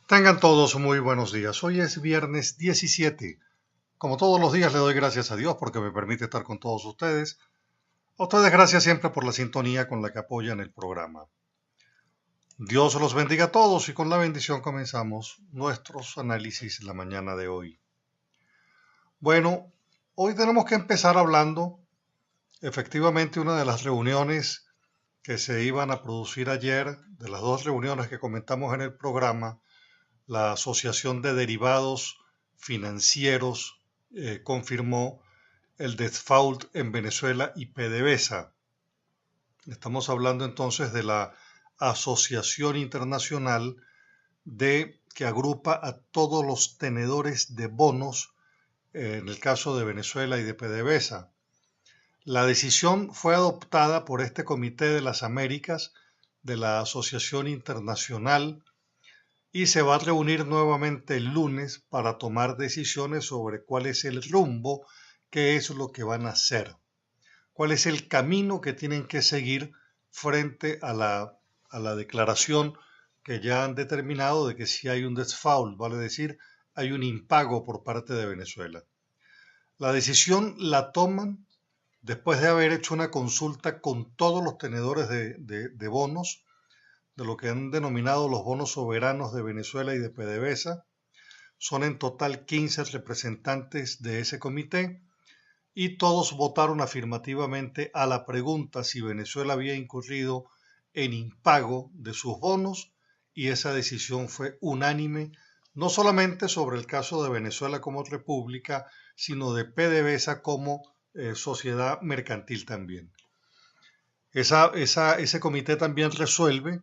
Tengan todos muy buenos días. Hoy es viernes 17. Como todos los días le doy gracias a Dios porque me permite estar con todos ustedes. A ustedes gracias siempre por la sintonía con la que apoyan el programa. Dios los bendiga a todos y con la bendición comenzamos nuestros análisis la mañana de hoy. Bueno, hoy tenemos que empezar hablando efectivamente una de las reuniones que se iban a producir ayer, de las dos reuniones que comentamos en el programa. La Asociación de Derivados Financieros confirmó el default en Venezuela y PDVSA. Estamos hablando entonces de la Asociación Internacional que agrupa a todos los tenedores de bonos en el caso de Venezuela y de PDVSA. La decisión fue adoptada por este Comité de las Américas de la Asociación Internacional y se va a reunir nuevamente el lunes para tomar decisiones sobre cuál es el rumbo, qué es lo que van a hacer, cuál es el camino que tienen que seguir frente a la declaración que ya han determinado de que si hay un default, vale decir, hay un impago por parte de Venezuela. La decisión la toman después de haber hecho una consulta con todos los tenedores de bonos, de lo que han denominado los bonos soberanos de Venezuela y de PDVSA. Son en total 15 representantes de ese comité y todos votaron afirmativamente a la pregunta si Venezuela había incurrido en impago de sus bonos, y esa decisión fue unánime, no solamente sobre el caso de Venezuela como república, sino de PDVSA como sociedad mercantil también. Ese comité también resuelve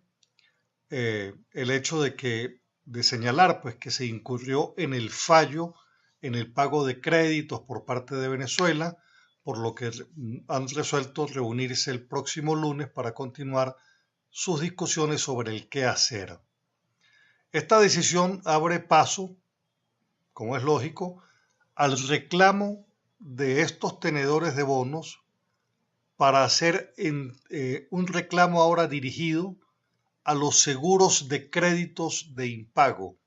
el hecho de señalar pues, que se incurrió en el fallo en el pago de créditos por parte de Venezuela, por lo que han resuelto reunirse el próximo lunes para continuar sus discusiones sobre el qué hacer. Esta decisión abre paso, como es lógico, al reclamo de estos tenedores de bonos para hacer un reclamo ahora dirigido a los seguros de créditos de impago,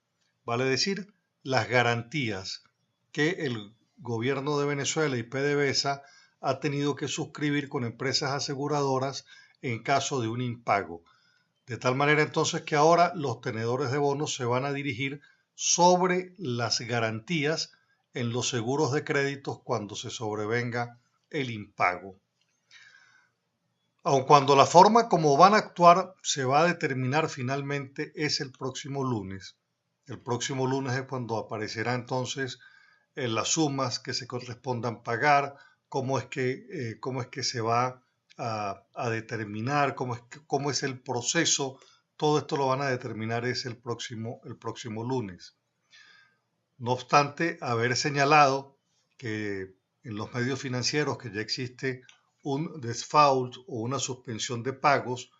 vale decir, las garantías que el gobierno de Venezuela y PDVSA ha tenido que suscribir con empresas aseguradoras en caso de un impago. De tal manera entonces que ahora los tenedores de bonos se van a dirigir sobre las garantías en los seguros de créditos cuando se sobrevenga el impago. Aun cuando la forma como van a actuar se va a determinar finalmente es el próximo lunes. El próximo lunes es cuando aparecerá entonces las sumas que se correspondan pagar, cómo es que se va a determinar, cómo es el proceso. Todo esto lo van a determinar es el próximo lunes. No obstante, haber señalado que en los medios financieros que ya existe un default o una suspensión de pagos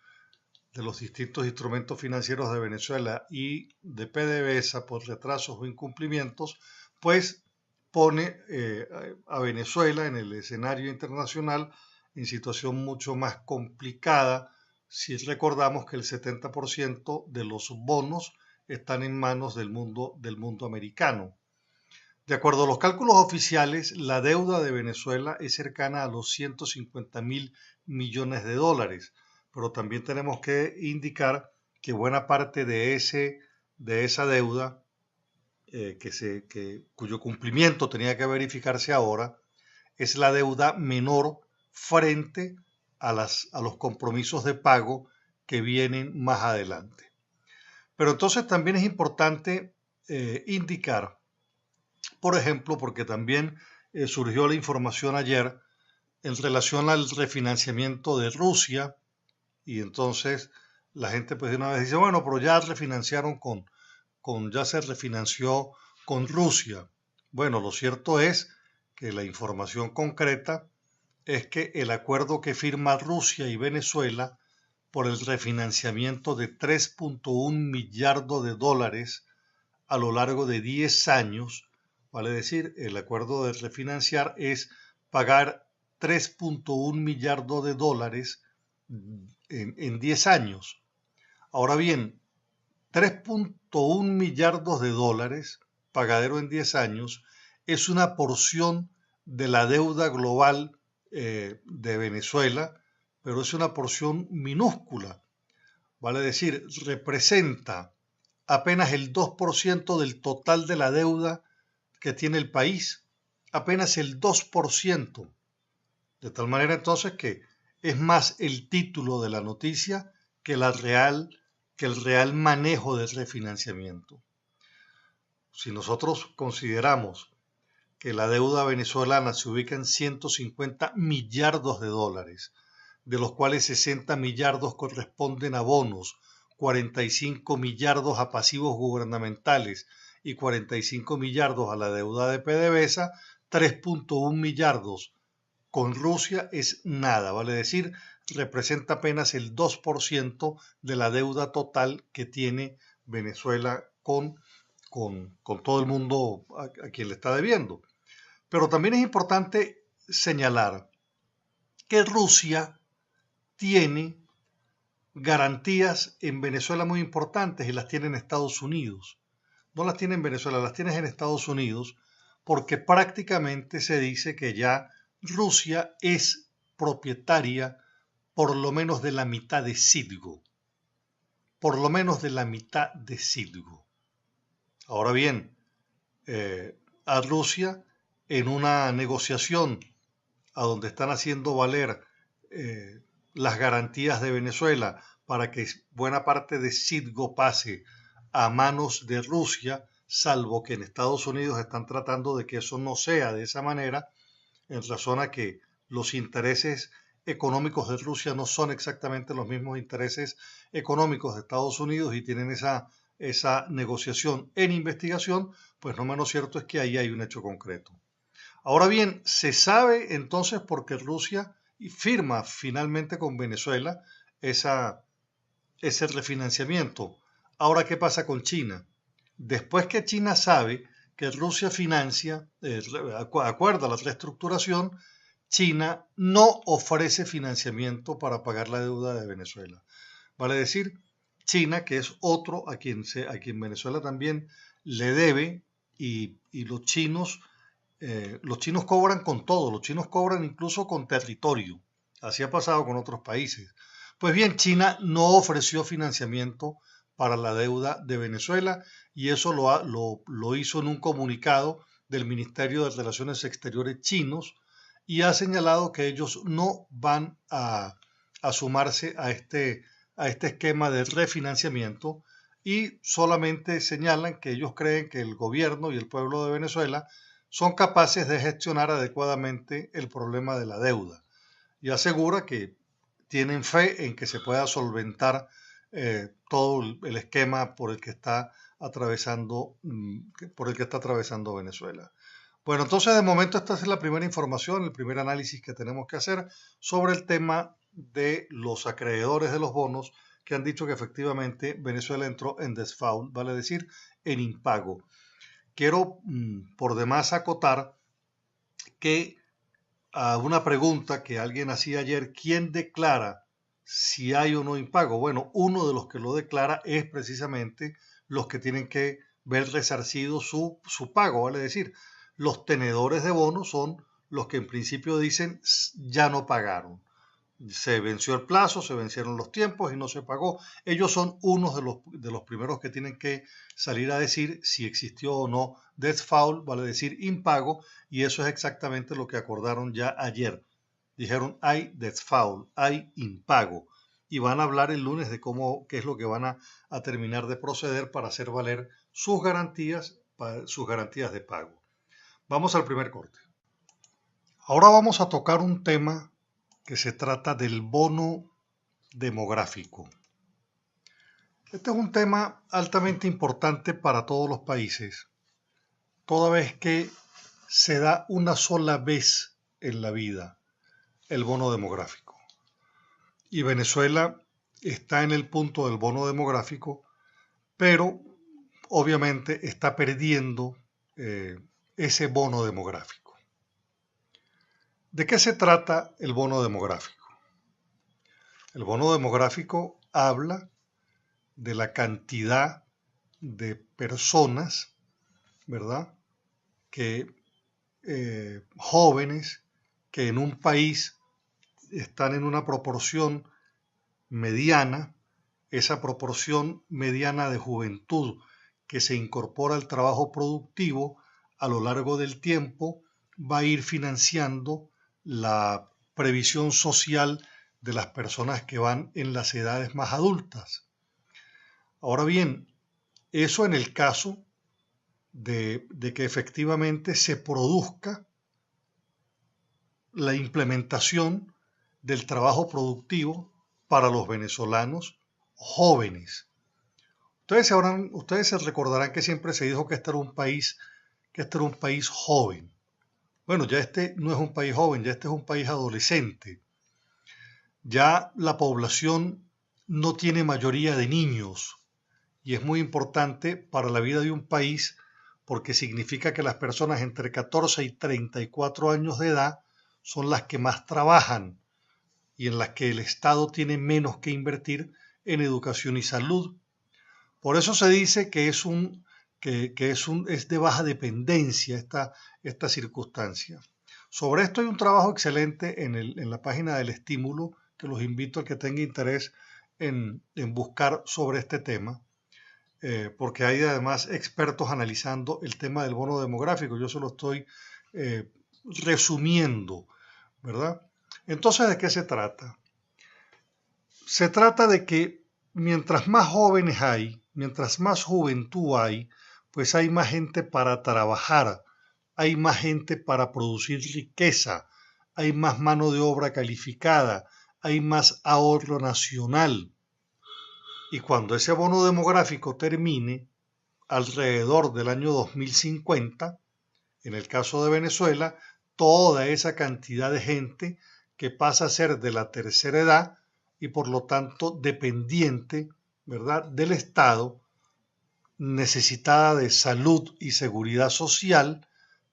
de los distintos instrumentos financieros de Venezuela y de PDVSA por retrasos o incumplimientos, pues pone a Venezuela en el escenario internacional en situación mucho más complicada si recordamos que el 70% de los bonos están en manos del mundo americano. De acuerdo a los cálculos oficiales, la deuda de Venezuela es cercana a los 150.000 millones de dólares, pero también tenemos que indicar que buena parte de esa deuda, cuyo cumplimiento tenía que verificarse ahora, es la deuda menor frente a los compromisos de pago que vienen más adelante. Pero entonces también es importante indicar, por ejemplo, porque también surgió la información ayer en relación al refinanciamiento de Rusia, y entonces la gente pues de una vez dice, bueno, pero ya refinanciaron ya se refinanció con Rusia. Bueno, lo cierto es que la información concreta es que el acuerdo que firma Rusia y Venezuela por el refinanciamiento de 3.1 millardos de dólares a lo largo de 10 años, vale decir, el acuerdo de refinanciar es pagar 3.1 millardos de dólares en 10 años. Ahora bien, 3.1 millardos de dólares, pagadero en 10 años, es una porción de la deuda global de Venezuela, pero es una porción minúscula. Vale decir, representa apenas el 2% del total de la deuda que tiene el país, apenas el 2%. De tal manera entonces que es más el título de la noticia que el real manejo del refinanciamiento. Si nosotros consideramos que la deuda venezolana se ubica en 150 millardos de dólares, de los cuales 60 millardos corresponden a bonos, 45 millardos a pasivos gubernamentales y 45 millardos a la deuda de PDVSA, 3.1 millardos con Rusia es nada, vale decir, representa apenas el 2% de la deuda total que tiene Venezuela con todo el mundo a quien le está debiendo. Pero también es importante señalar que Rusia tiene garantías en Venezuela muy importantes y las tiene en Estados Unidos. No las tiene en Venezuela, las tiene en Estados Unidos porque prácticamente se dice que ya Rusia es propietaria por lo menos de la mitad de Citgo. Por lo menos de la mitad de Citgo. Ahora bien, a Rusia en una negociación a donde están haciendo valer las garantías de Venezuela para que buena parte de Citgo pase a manos de Rusia, salvo que en Estados Unidos están tratando de que eso no sea de esa manera, en razón a que los intereses económicos de Rusia no son exactamente los mismos intereses económicos de Estados Unidos y tienen esa negociación en investigación, pues no menos cierto es que ahí hay un hecho concreto. Ahora bien, se sabe entonces por qué Rusia firma finalmente con Venezuela ese refinanciamiento. Ahora, ¿qué pasa con China? Después que China sabe que Rusia financia, acuerda la reestructuración, China no ofrece financiamiento para pagar la deuda de Venezuela. Vale decir, China, que es otro a quien Venezuela también le debe, y los chinos cobran con todo, los chinos cobran incluso con territorio. Así ha pasado con otros países. Pues bien, China no ofreció financiamiento para la deuda de Venezuela y eso lo hizo en un comunicado del Ministerio de Relaciones Exteriores chinos y ha señalado que ellos no van a sumarse a este esquema de refinanciamiento y solamente señalan que ellos creen que el gobierno y el pueblo de Venezuela son capaces de gestionar adecuadamente el problema de la deuda y asegura que tienen fe en que se pueda solventar todo el esquema por el que está atravesando Venezuela. Bueno, entonces de momento esta es la primera información, el primer análisis que tenemos que hacer sobre el tema de los acreedores de los bonos que han dicho que efectivamente Venezuela entró en default, vale decir, en impago. Quiero por demás acotar que a una pregunta que alguien hacía ayer, ¿quién declara si hay o no impago? Bueno, uno de los que lo declara es precisamente los que tienen que ver resarcido su pago, vale decir, los tenedores de bonos son los que en principio dicen ya no pagaron. Se venció el plazo, se vencieron los tiempos y no se pagó. Ellos son unos de los primeros que tienen que salir a decir si existió o no default, vale decir impago, y eso es exactamente lo que acordaron ya ayer. Dijeron hay default, hay impago, y van a hablar el lunes de qué es lo que van a terminar de proceder para hacer valer sus garantías de pago. Vamos al primer corte. Ahora vamos a tocar un tema que se trata del bono demográfico. Este es un tema altamente importante para todos los países, toda vez que se da una sola vez en la vida el bono demográfico. Y Venezuela está en el punto del bono demográfico, pero obviamente está perdiendo ese bono demográfico. ¿De qué se trata el bono demográfico? El bono demográfico habla de la cantidad de personas, ¿verdad? Que jóvenes que en un país están en una proporción mediana, esa proporción mediana de juventud que se incorpora al trabajo productivo a lo largo del tiempo va a ir financiando la previsión social de las personas que van en las edades más adultas. Ahora bien, eso en el caso de que efectivamente se produzca la implementación del trabajo productivo para los venezolanos jóvenes. Ustedes se recordarán que siempre se dijo que que este era un país joven. Bueno, ya este no es un país joven, ya este es un país adolescente. Ya la población no tiene mayoría de niños y es muy importante para la vida de un país porque significa que las personas entre 14 y 34 años de edad son las que más trabajan y en las que el Estado tiene menos que invertir en educación y salud. Por eso se dice que es de baja dependencia esta circunstancia. Sobre esto hay un trabajo excelente en la página del estímulo que los invito a que tenga interés en buscar sobre este tema, porque hay además expertos analizando el tema del bono demográfico. Yo se lo estoy eh, resumiendo, ¿verdad? Entonces, ¿de qué se trata? Se trata de que mientras más jóvenes hay, mientras más juventud hay, pues hay más gente para trabajar, hay más gente para producir riqueza, hay más mano de obra calificada, hay más ahorro nacional. Y cuando ese bono demográfico termine, alrededor del año 2050, en el caso de Venezuela, toda esa cantidad de gente que pasa a ser de la tercera edad y por lo tanto dependiente, ¿verdad?, del Estado, necesitada de salud y seguridad social,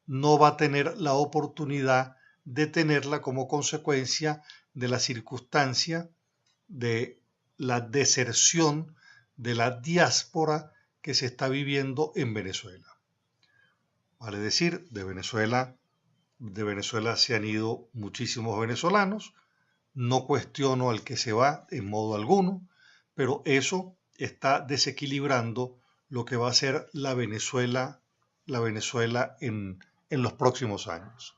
no va a tener la oportunidad de tenerla como consecuencia de la circunstancia de la deserción de la diáspora que se está viviendo en Venezuela. Vale decir, de Venezuela se han ido muchísimos venezolanos, no cuestiono al que se va en modo alguno, pero eso está desequilibrando lo que va a ser la Venezuela en los próximos años.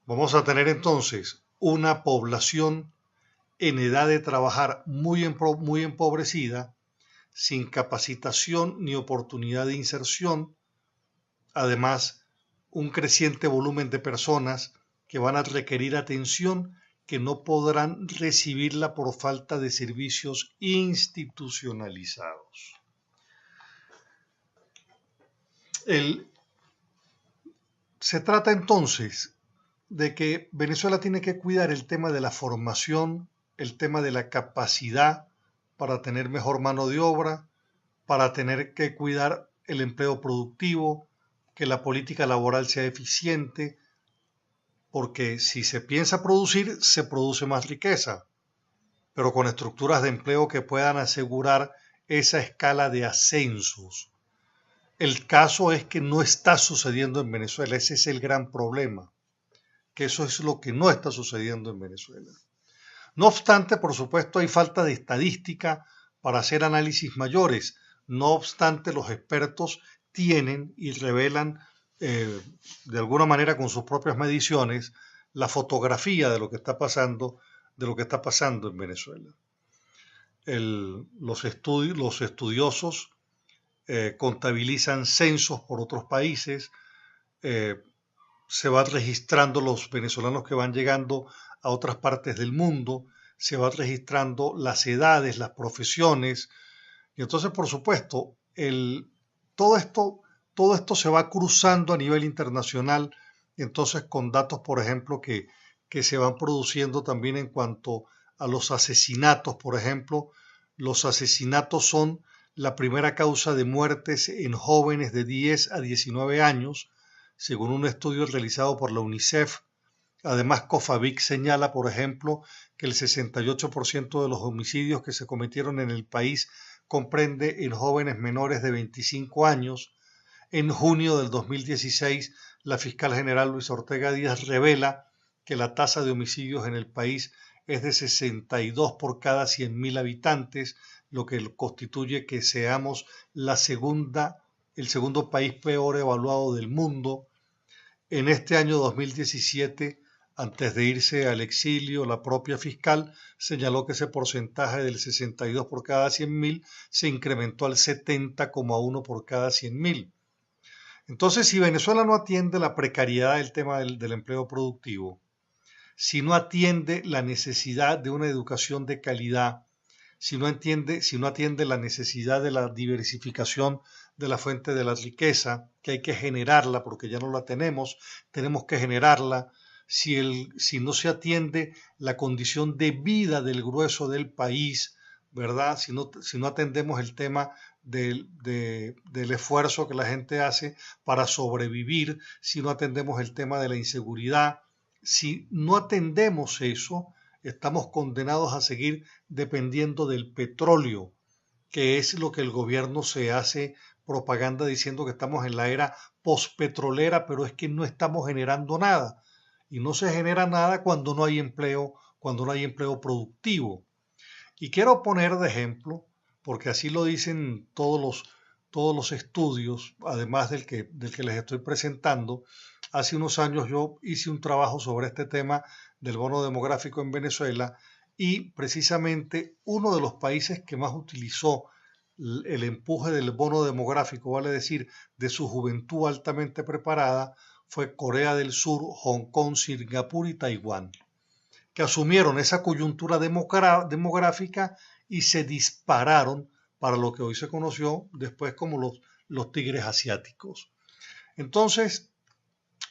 Vamos a tener entonces una población en edad de trabajar muy empobrecida, sin capacitación ni oportunidad de inserción, además un creciente volumen de personas que van a requerir atención que no podrán recibirla por falta de servicios institucionalizados. Se trata entonces de que Venezuela tiene que cuidar el tema de la formación, el tema de la capacidad para tener mejor mano de obra, para tener que cuidar el empleo productivo, que la política laboral sea eficiente, porque si se piensa producir, se produce más riqueza, pero con estructuras de empleo que puedan asegurar esa escala de ascensos. El caso es que no está sucediendo en Venezuela, ese es el gran problema, que eso es lo que no está sucediendo en Venezuela. No obstante, por supuesto, hay falta de estadística para hacer análisis mayores. No obstante, los expertos tienen y revelan de alguna manera con sus propias mediciones la fotografía de lo que está pasando, en Venezuela. Los estudiosos contabilizan censos por otros países, se van registrando los venezolanos que van llegando a otras partes del mundo, se van registrando las edades, las profesiones, y entonces, por supuesto, todo esto se va cruzando a nivel internacional, entonces con datos, por ejemplo, que se van produciendo también en cuanto a los asesinatos, por ejemplo. Los asesinatos son la primera causa de muertes en jóvenes de 10 a 19 años, según un estudio realizado por la UNICEF. Además, COFAVIC señala, por ejemplo, que el 68% de los homicidios que se cometieron en el país comprende en jóvenes menores de 25 años. En junio del 2016, la fiscal general Luisa Ortega Díaz revela que la tasa de homicidios en el país es de 62 por cada 100.000 habitantes, lo que constituye que seamos el segundo país peor evaluado del mundo. En este año 2017, antes de irse al exilio, la propia fiscal señaló que ese porcentaje del 62 por cada 100.000 se incrementó al 70,1 por cada 100.000. Entonces, si Venezuela no atiende la precariedad del tema del empleo productivo, si no atiende la necesidad de una educación de calidad, si no atiende la necesidad de la diversificación de la fuente de la riqueza, que hay que generarla porque ya no la tenemos que generarla, si no se atiende la condición de vida del grueso del país, ¿verdad? Si no atendemos el tema del esfuerzo que la gente hace para sobrevivir, si no atendemos el tema de la inseguridad, si no atendemos eso, estamos condenados a seguir dependiendo del petróleo, que es lo que el gobierno se hace propaganda diciendo que estamos en la era postpetrolera, pero es que no estamos generando nada. Y no se genera nada cuando no hay empleo productivo. Y quiero poner de ejemplo, porque así lo dicen todos los estudios, además del que les estoy presentando. Hace unos años yo hice un trabajo sobre este tema del bono demográfico en Venezuela y precisamente uno de los países que más utilizó el empuje del bono demográfico, vale decir, de su juventud altamente preparada, fue Corea del Sur, Hong Kong, Singapur y Taiwán, que asumieron esa coyuntura demográfica y se dispararon para lo que hoy se conoció después como los tigres asiáticos. Entonces,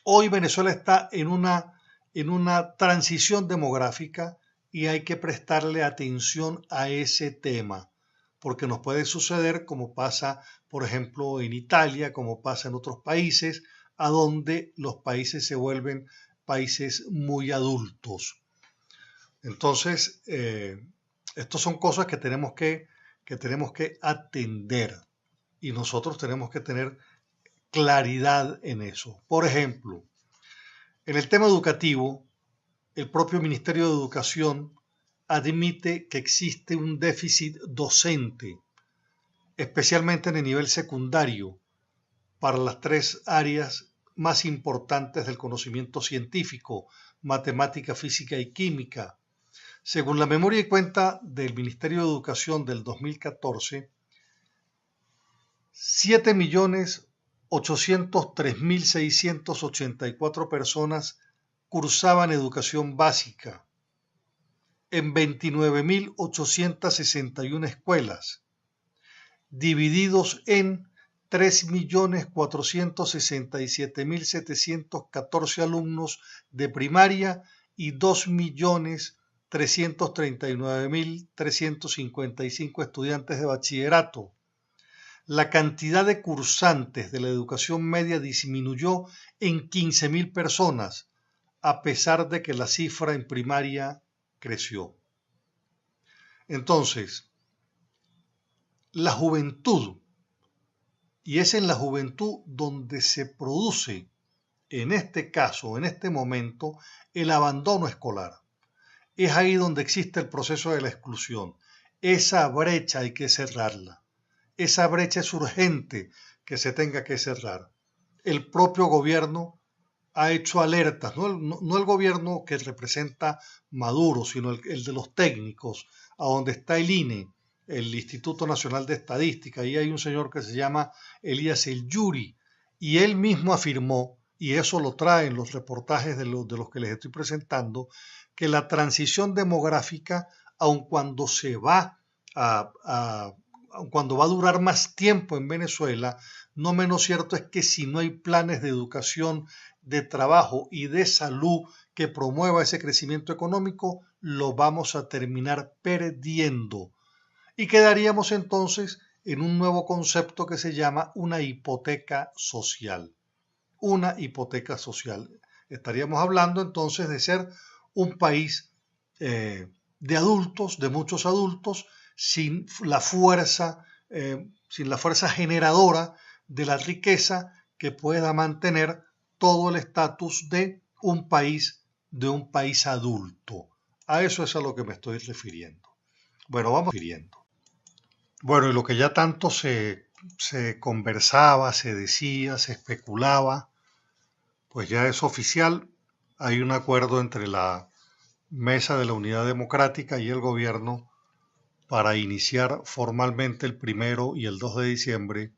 hoy Venezuela está en una transición demográfica y hay que prestarle atención a ese tema, porque nos puede suceder como pasa, por ejemplo, en Italia, como pasa en otros países, a donde los países se vuelven países muy adultos. Entonces, estas son cosas que tenemos que atender y nosotros tenemos que tener claridad en eso. Por ejemplo, en el tema educativo, el propio Ministerio de Educación admite que existe un déficit docente, especialmente en el nivel secundario, para las tres áreas más importantes del conocimiento científico: matemática, física y química. Según la memoria y cuenta del Ministerio de Educación del 2014, 7.803.684 personas cursaban educación básica en 29.861 escuelas, divididos en 3.467.714 alumnos de primaria y 2.339.355 estudiantes de bachillerato. La cantidad de cursantes de la educación media disminuyó en 15.000 personas, a pesar de que la cifra en primaria creció. Entonces, la juventud, y es en la juventud donde se produce, en este caso, en este momento, el abandono escolar. Es ahí donde existe el proceso de la exclusión. Esa brecha hay que cerrarla. Esa brecha es urgente que se tenga que cerrar. El propio gobierno ha hecho alertas, no el gobierno que representa Maduro, sino el de los técnicos, a donde está el INE, el Instituto Nacional de Estadística. Ahí hay un señor que se llama Elías El Yuri, y él mismo afirmó, y eso lo traen los reportajes de los que les estoy presentando, que la transición demográfica, aun cuando va a durar más tiempo en Venezuela, no menos cierto es que si no hay planes de educación, de trabajo y de salud que promueva ese crecimiento económico, lo vamos a terminar perdiendo. Y quedaríamos entonces en un nuevo concepto que se llama una hipoteca social. Una hipoteca social. Estaríamos hablando entonces de ser un país de adultos, de muchos adultos, sin la fuerza generadora de la riqueza que pueda mantener todo el estatus de un país adulto. A eso es a lo que me estoy refiriendo. Bueno, y lo que ya tanto se conversaba, se decía, se especulaba, pues ya es oficial. Hay un acuerdo entre la Mesa de la Unidad Democrática y el gobierno para iniciar formalmente el 1 y el 2 de diciembre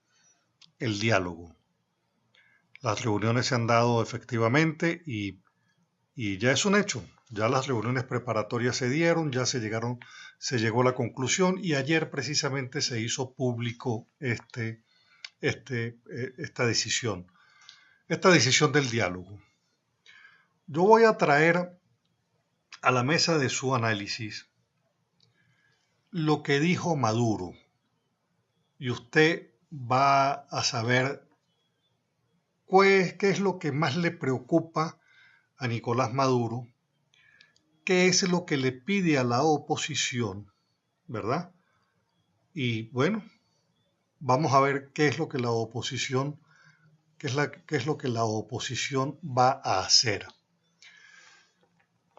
el diálogo. Las reuniones se han dado efectivamente y ya es un hecho. Ya las reuniones preparatorias se dieron, ya se llegó a la conclusión y ayer precisamente se hizo público esta decisión del diálogo. Yo voy a traer a la mesa de su análisis lo que dijo Maduro y usted va a saber qué es lo que más le preocupa a Nicolás Maduro, qué es lo que le pide a la oposición, ¿verdad? Y bueno, vamos a ver qué es lo que la oposición, qué es lo que la oposición va a hacer.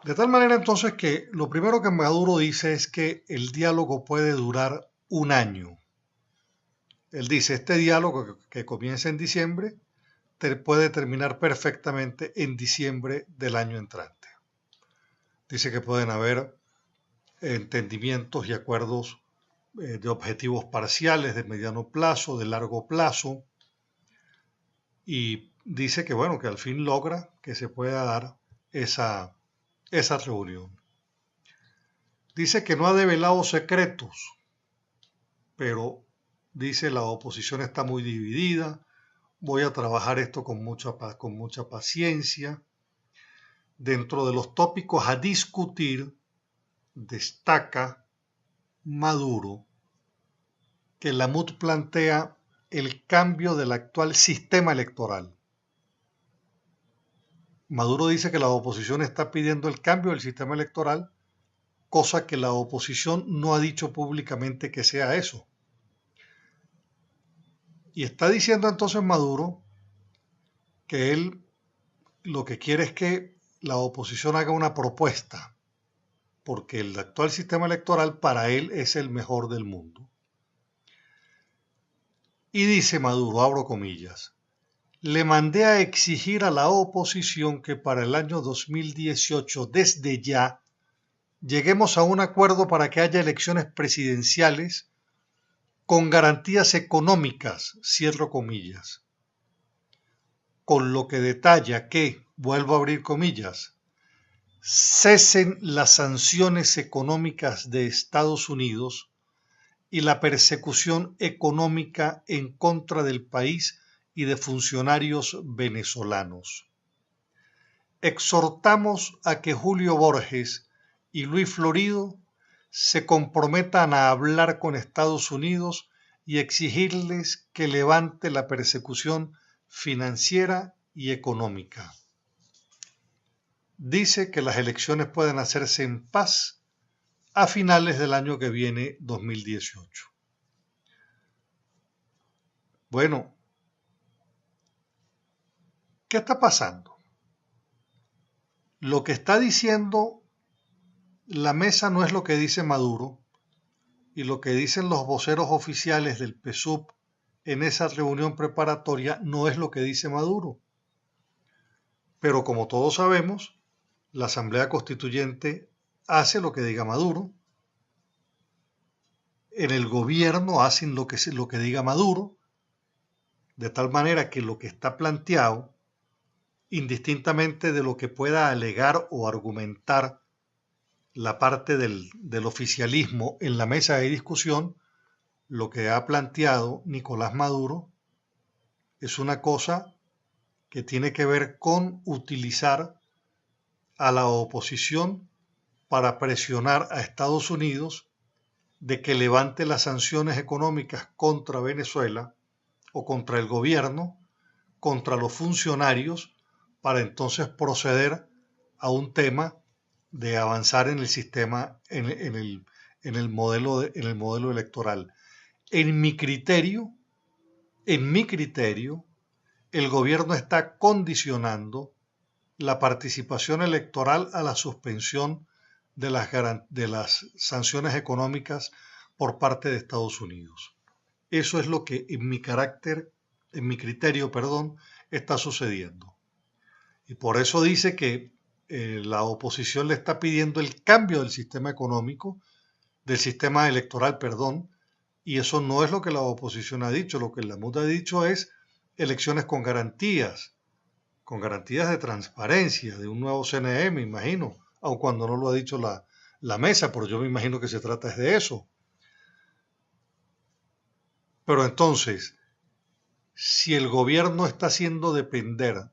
De tal manera entonces que lo primero que Maduro dice es que el diálogo puede durar un año. Él dice, este diálogo que comienza en diciembre puede terminar perfectamente en diciembre del año entrante. Dice que pueden haber entendimientos y acuerdos de objetivos parciales, de mediano plazo, de largo plazo, y dice que bueno, que al fin logra que se pueda dar esa reunión. Dice que no ha develado secretos, pero dice la oposición está muy dividida, voy a trabajar esto con mucha paciencia. Dentro de los tópicos a discutir, destaca Maduro que la MUD plantea el cambio del actual sistema electoral. Maduro dice que la oposición está pidiendo el cambio del sistema electoral, cosa que la oposición no ha dicho públicamente que sea eso. Y está diciendo entonces Maduro que él lo que quiere es que la oposición haga una propuesta, porque el actual sistema electoral para él es el mejor del mundo. Y dice Maduro, abro comillas, le mandé a exigir a la oposición que para el año 2018, desde ya, lleguemos a un acuerdo para que haya elecciones presidenciales con garantías económicas, cierro comillas, con lo que detalla que, vuelvo a abrir comillas, cesen las sanciones económicas de Estados Unidos y la persecución económica en contra del país y de funcionarios venezolanos. Exhortamos a que Julio Borges y Luis Florido se comprometan a hablar con Estados Unidos y exigirles que levante la persecución financiera y económica. Dice que las elecciones pueden hacerse en paz a finales del año que viene, 2018. Bueno, ¿qué está pasando? Lo que está diciendo la mesa no es lo que dice Maduro y lo que dicen los voceros oficiales del PSUV en esa reunión preparatoria no es lo que dice Maduro. Pero como todos sabemos, la Asamblea Constituyente hace lo que diga Maduro. En el gobierno hacen lo que diga Maduro, de tal manera que lo que está planteado, indistintamente de lo que pueda alegar o argumentar la parte del oficialismo en la mesa de discusión, lo que ha planteado Nicolás Maduro es una cosa que tiene que ver con utilizar a la oposición para presionar a Estados Unidos de que levante las sanciones económicas contra Venezuela o contra el gobierno, contra los funcionarios, para entonces proceder a un tema de avanzar en el sistema, en en el modelo electoral. En mi criterio, el gobierno está condicionando la participación electoral a la suspensión de las sanciones económicas por parte de Estados Unidos. Eso es lo que en mi criterio, está sucediendo. Y por eso dice que la oposición le está pidiendo el cambio del sistema económico, del sistema electoral, y eso no es lo que la oposición ha dicho. Lo que la MUD ha dicho es elecciones con garantías de transparencia, de un nuevo CNE, me imagino, aun cuando no lo ha dicho la mesa, pero yo me imagino que se trata de eso. Pero entonces, si el gobierno está haciendo depender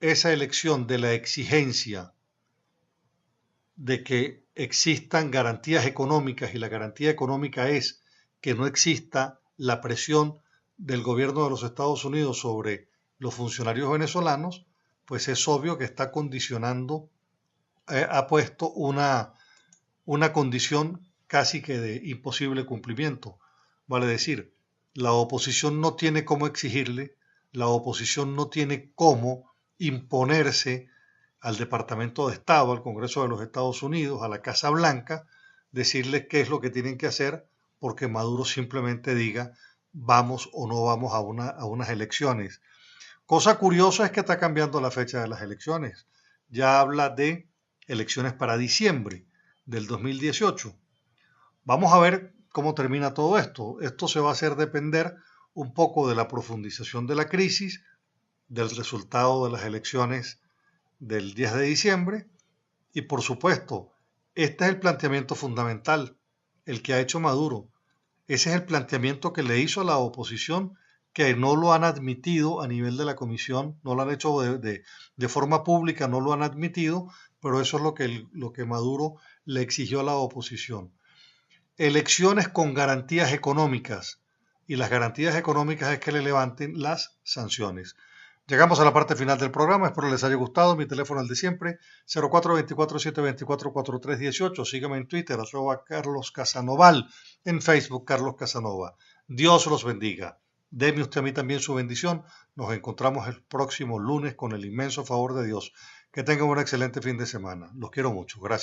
esa elección de la exigencia de que existan garantías económicas, y la garantía económica es que no exista la presión del gobierno de los Estados Unidos sobre los funcionarios venezolanos, pues es obvio que está condicionando, ha puesto una condición casi que de imposible cumplimiento. Vale decir, la oposición no tiene cómo exigirle, la oposición no tiene cómo imponerse al Departamento de Estado, al Congreso de los Estados Unidos, a la Casa Blanca, decirles qué es lo que tienen que hacer, porque Maduro simplemente diga vamos o no vamos a unas elecciones. Cosa curiosa es que está cambiando la fecha de las elecciones. Ya habla de elecciones para diciembre del 2018. Vamos a ver cómo termina todo esto. Esto se va a hacer depender un poco de la profundización de la crisis, del resultado de las elecciones del 10 de diciembre y por supuesto, este es el planteamiento fundamental, el que ha hecho Maduro. Ese es el planteamiento que le hizo a la oposición, que no lo han admitido a nivel de la comisión, no lo han hecho de forma pública, no lo han admitido, pero eso es lo que Maduro le exigió a la oposición. Elecciones con garantías económicas, y las garantías económicas es que le levanten las sanciones. Llegamos a la parte final del programa, espero les haya gustado. Mi teléfono es el de siempre, 0424-724-4318. Sígueme en Twitter, @Carlos Casanoval, en Facebook, Carlos Casanova. Dios los bendiga. Deme usted a mí también su bendición. Nos encontramos el próximo lunes con el inmenso favor de Dios. Que tengan un excelente fin de semana. Los quiero mucho. Gracias.